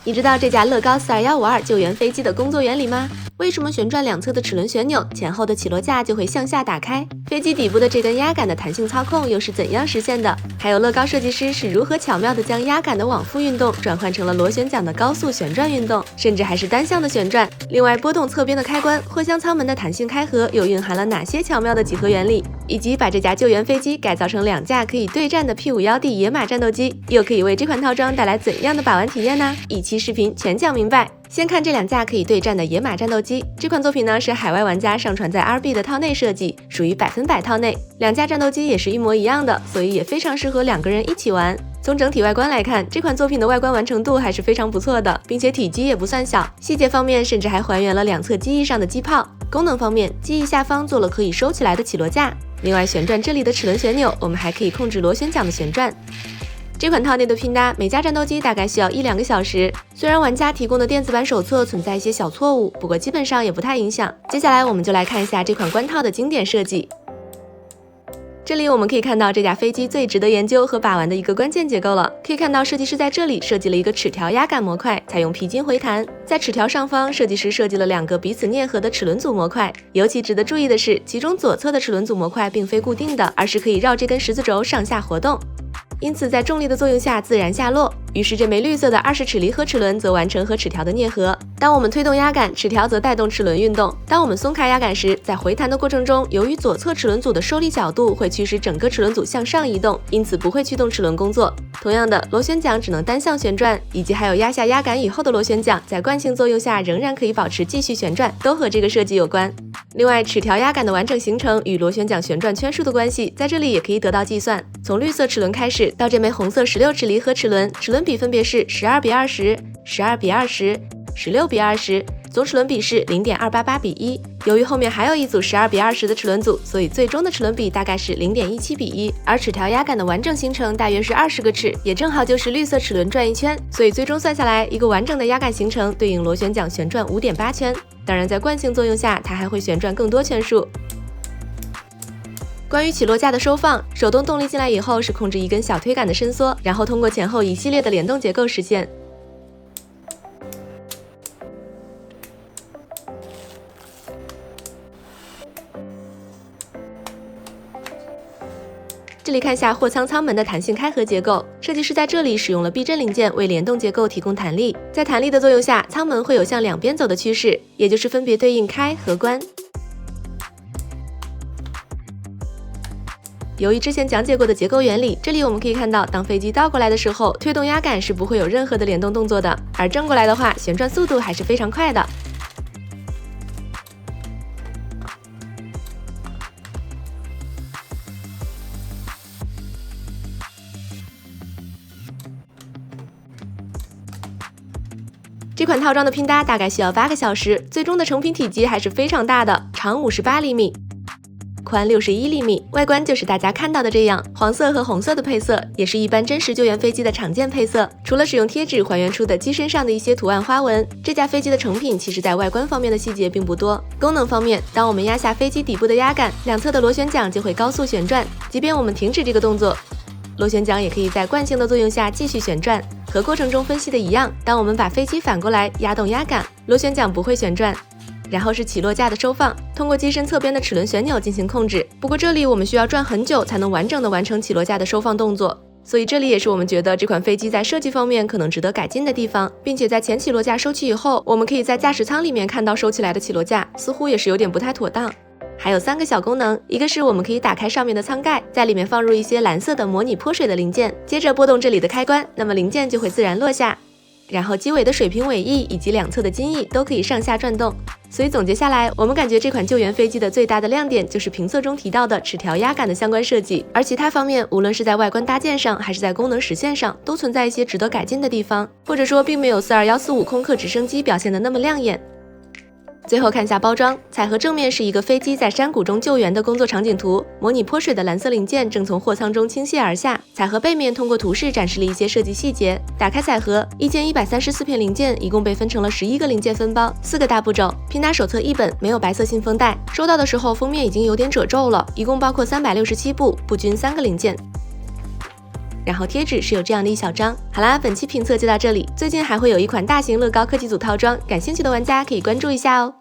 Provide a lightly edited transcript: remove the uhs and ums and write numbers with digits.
你知道这架乐高42152救援飞机的工作原理吗？为什么旋转两侧的齿轮旋钮，前后的起落架就会向下打开？飞机底部的这根压杆的弹性操控又是怎样实现的？还有乐高设计师是如何巧妙地将压杆的往复运动转换成了螺旋桨的高速旋转运动，甚至还是单向的旋转？另外，波动侧边的开关、货箱舱门的弹性开合又蕴含了哪些巧妙的几何原理？以及把这架救援飞机改造成2架可以对战的 P510D 野马战斗机，又可以为这款套装带来怎样的把玩体验呢？一期视频全讲明白。先看这2架可以对战的野马战斗机，这款作品呢是海外玩家上传在 RB 的套内设计，属于100%套内。2架战斗机也是一模一样的，所以也非常适合2个人一起玩。从整体外观来看，这款作品的外观完成度还是非常不错的，并且体积也不算小，细节方面甚至还还原了2侧机翼上的机炮。功能方面，机翼下方做了可以收起来的起落架，另外旋转这里的齿轮旋钮，我们还可以控制螺旋桨的旋转。这款套内的拼搭，每架战斗机大概需要1-2个小时。虽然玩家提供的电子版手册存在一些小错误，不过基本上也不太影响。接下来我们就来看一下这款官套的经典设计。这里我们可以看到这架飞机最值得研究和把玩的一个关键结构了。可以看到设计师在这里设计了一个齿条压杆模块，采用皮筋回弹。在齿条上方，设计师设计了2个彼此啮合的齿轮组模块。尤其值得注意的是，其中左侧的齿轮组模块并非固定的，而是可以绕这根十字轴上下活动。因此在重力的作用下自然下落，于是这枚绿色的20齿离合齿轮则完成和齿条的啮合。当我们推动压杆，齿条则带动齿轮运动。当我们松开压杆时，在回弹的过程中，由于左侧齿轮组的受力角度会驱使整个齿轮组向上移动，因此不会驱动齿轮工作。同样的，螺旋桨只能单向旋转，以及还有压下压杆以后的螺旋桨在惯性作用下仍然可以保持继续旋转，都和这个设计有关。另外，齿条压杆的完整形成与螺旋桨旋转圈数的关系，在这里也可以得到计算。从绿色齿轮开始，到这枚红色16齿离合齿轮，齿轮比分别是12:20、12:20、16:20，总齿轮比是0.288:1。由于后面还有一组12:20的齿轮组，所以最终的齿轮比大概是0.17:1。而齿条压杆的完整形成大约是20个齿，也正好就是绿色齿轮转一圈，所以最终算下来，一个完整的压杆形成对应螺旋桨旋转5.8圈。当然，在惯性作用下，它还会旋转更多圈数。关于起落架的收放，手动动力进来以后是控制一根小推杆的伸缩，然后通过前后一系列的联动结构实现。这里看下货舱舱门的弹性开合结构，设计师在这里使用了避震零件为联动结构提供弹力，在弹力的作用下，舱门会有向两边走的趋势，也就是分别对应开和关。由于之前讲解过的结构原理，这里我们可以看到，当飞机倒过来的时候，推动压杆是不会有任何的联动动作的，而正过来的话，旋转速度还是非常快的。这款套装的拼搭大概需要8个小时，最终的成品体积还是非常大的，长58厘米。宽61厘米，外观就是大家看到的这样，黄色和红色的配色也是一般真实救援飞机的常见配色。除了使用贴纸还原出的机身上的一些图案花纹，这架飞机的成品其实在外观方面的细节并不多。功能方面，当我们压下飞机底部的压杆，两侧的螺旋桨就会高速旋转，即便我们停止这个动作，螺旋桨也可以在惯性的作用下继续旋转。和过程中分析的一样，当我们把飞机反过来压动压杆，螺旋桨不会旋转。然后是起落架的收放，通过机身侧边的齿轮旋钮进行控制。不过这里我们需要转很久才能完整的完成起落架的收放动作，所以这里也是我们觉得这款飞机在设计方面可能值得改进的地方，并且在前起落架收起以后，我们可以在驾驶舱里面看到收起来的起落架，似乎也是有点不太妥当。还有3个小功能，一个是我们可以打开上面的舱盖，在里面放入一些蓝色的模拟泼水的零件，接着拨动这里的开关，那么零件就会自然落下。然后机尾的水平尾翼以及两侧的襟翼都可以上下转动。所以总结下来，我们感觉这款救援飞机的最大的亮点就是评测中提到的齿条压杆的相关设计，而其他方面无论是在外观搭建上还是在功能实现上，都存在一些值得改进的地方，或者说并没有42145空客直升机表现的那么亮眼。最后看下包装，彩盒正面是一个飞机在山谷中救援的工作场景图，模拟泼水的蓝色零件正从货舱中倾泻而下。彩盒背面通过图示展示了一些设计细节。打开彩盒，1134片零件一共被分成了11个零件分包，4个大步骤。拼搭手册1本，没有白色信封袋。收到的时候封面已经有点褶皱了，一共包括367步，不均3个零件。然后贴纸是有这样的一小张。好啦，本期评测就到这里。最近还会有一款大型乐高科技组套装，感兴趣的玩家可以关注一下哦。